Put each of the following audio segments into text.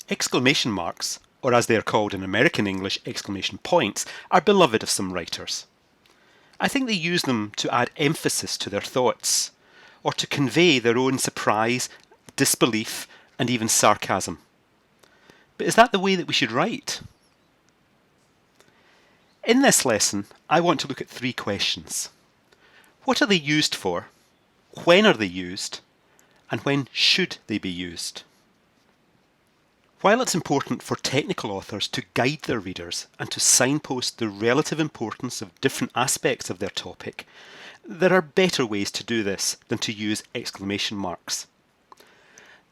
Exclamation marks, or as they are called in American English, exclamation points, are beloved of some writers. I think they use them to add emphasis to their thoughts, or to convey their own surprise, disbelief, and even sarcasm. But is that the way that we should write? In this lesson, I want to look at three questions. What are they used for? When are they used? And when should they be used? While it's important for technical authors to guide their readers and to signpost the relative importance of different aspects of their topic, there are better ways to do this than to use exclamation marks.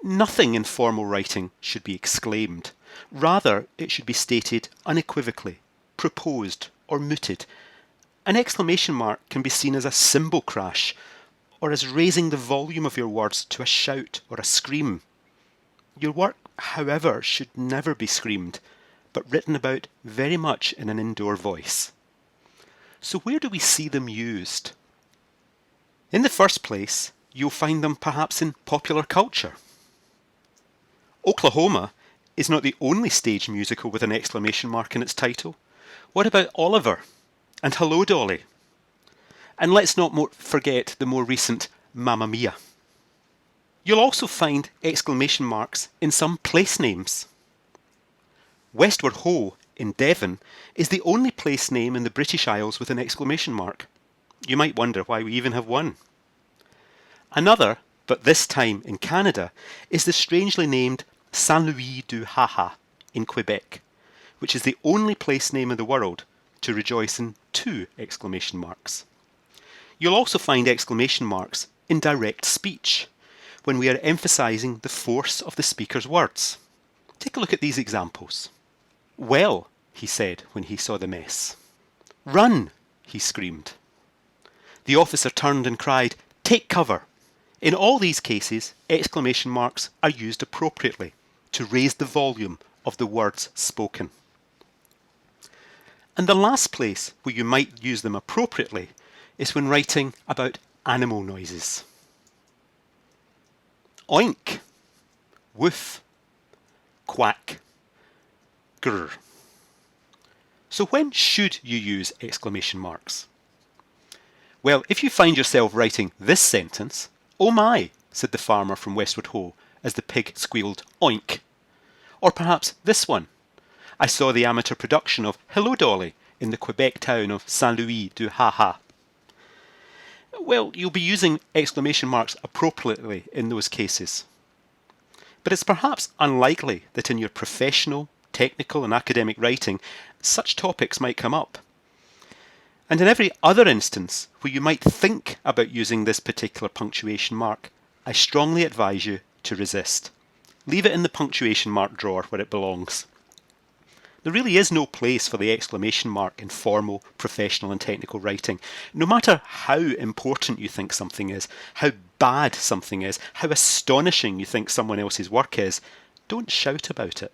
Nothing in formal writing should be exclaimed. Rather, it should be stated unequivocally, proposed, or mooted. An exclamation mark can be seen as a cymbal crash, or as raising the volume of your words to a shout or a scream. Your work, however, should never be screamed, but written about very much in an indoor voice. So where do we see them used? In the first place, you'll find them perhaps in popular culture. Oklahoma is not the only stage musical with an exclamation mark in its title. What about Oliver and Hello Dolly? And let's not forget the more recent Mamma Mia. You'll also find exclamation marks in some place names. Westward Ho in Devon is the only place name in the British Isles with an exclamation mark. You might wonder why we even have one. Another, but this time in Canada, is the strangely named Saint Louis du Haha in Quebec, which is the only place name in the world to rejoice in two exclamation marks. You'll also find exclamation marks in direct speech, when we are emphasising the force of the speaker's words. Take a look at these examples. Well, he said when he saw the mess. Run, he screamed. The officer turned and cried, take cover. In all these cases, exclamation marks are used appropriately to raise the volume of the words spoken. And the last place where you might use them appropriately is when writing about animal noises. Oink, woof, quack, grr. So when should you use exclamation marks? Well, if you find yourself writing this sentence, oh my, said the farmer from Westward Ho as the pig squealed oink. Or perhaps this one. I saw the amateur production of Hello Dolly in the Quebec town of Saint Louis du Haha. Well, you'll be using exclamation marks appropriately in those cases. But it's perhaps unlikely that in your professional, technical and academic writing, such topics might come up. And in every other instance where you might think about using this particular punctuation mark, I strongly advise you to resist. Leave it in the punctuation mark drawer where it belongs. There really is no place for the exclamation mark in formal, professional and technical writing. No matter how important you think something is, how bad something is, how astonishing you think someone else's work is, don't shout about it.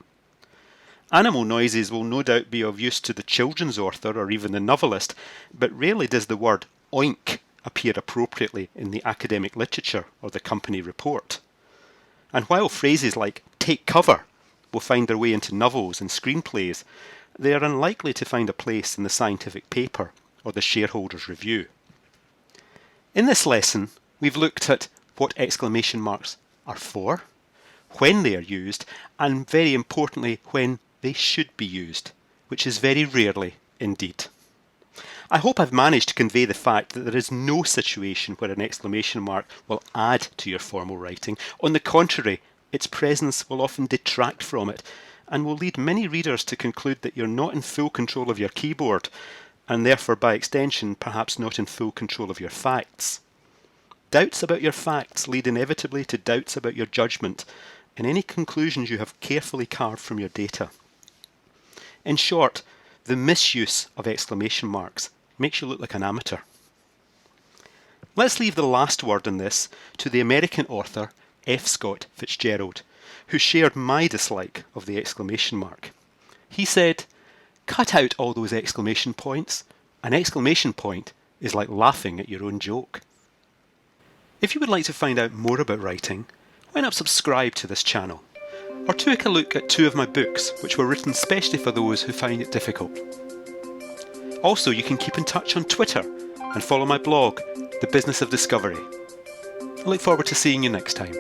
Animal noises will no doubt be of use to the children's author or even the novelist, but rarely does the word oink appear appropriately in the academic literature or the company report. And while phrases like take cover will find their way into novels and screenplays, they are unlikely to find a place in the scientific paper or the shareholders' review. In this lesson, we've looked at what exclamation marks are for, when they are used, and very importantly, when they should be used, which is very rarely indeed. I hope I've managed to convey the fact that there is no situation where an exclamation mark will add to your formal writing. On the contrary, its presence will often detract from it and will lead many readers to conclude that you're not in full control of your keyboard and therefore by extension perhaps not in full control of your facts. Doubts about your facts lead inevitably to doubts about your judgment and any conclusions you have carefully carved from your data. In short, the misuse of exclamation marks makes you look like an amateur. Let's leave the last word on this to the American author F. Scott Fitzgerald, who shared my dislike of the exclamation mark. He said, "Cut out all those exclamation points. An exclamation point is like laughing at your own joke." If you would like to find out more about writing, why not subscribe to this channel? or take a look at 2 of my books, which were written specially for those who find it difficult. Also, you can keep in touch on Twitter and follow my blog, The Business of Discovery. I look forward to seeing you next time.